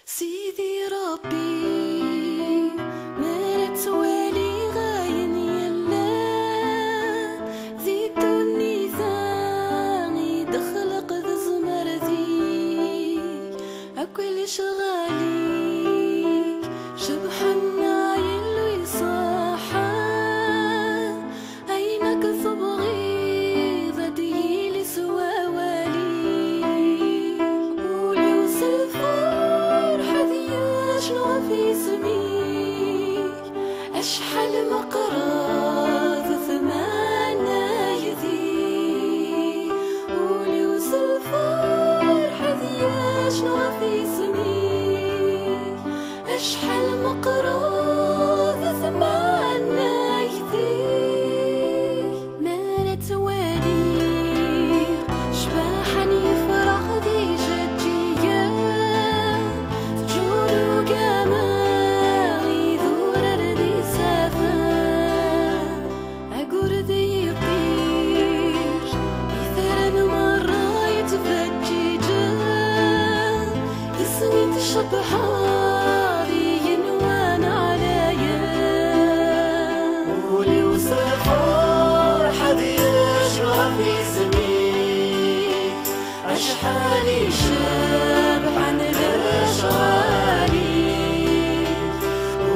سيدي ربي مرت والي غاين يلا زيد النيزاني دخلق ذا زمردي أكل شغالي شبحنا يلو يصاحا أينك صبغي ذدي لسوا والي ولو سلفور حذياش في سمي أشحال مقراض ثمانا يذي ولو سلفور حذياش في سمي أشحال مقراض ثمانا يذي ما نتوالي شباحا يفرح ذي جديا تجور قماغي ذور ردي سافا أقول ذي يطير يثرن مرة يتفججا يسني تشبحا أشحالي شبحا الأشغالي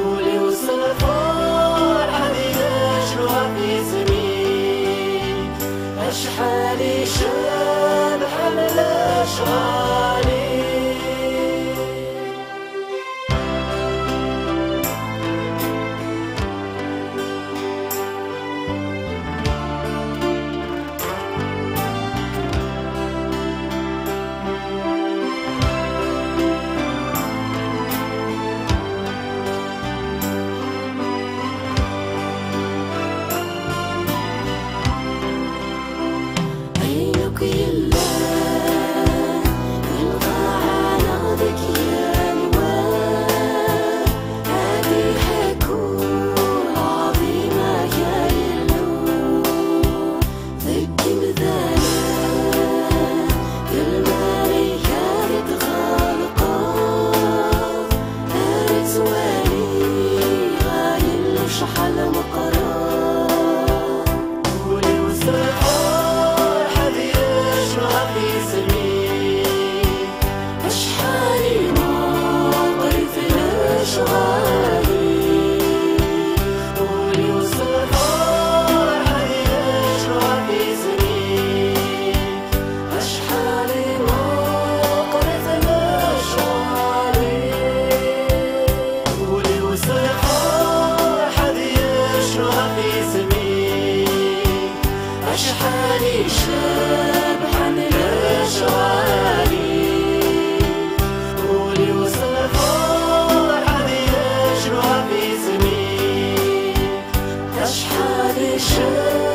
ولي وصل فرحة يشلوها في سمين أشحالي شبحا الأشغالي أشحالي شبحا الأشغالي ولي وصل فرحة يشلوها في سمين أشحالي شبحا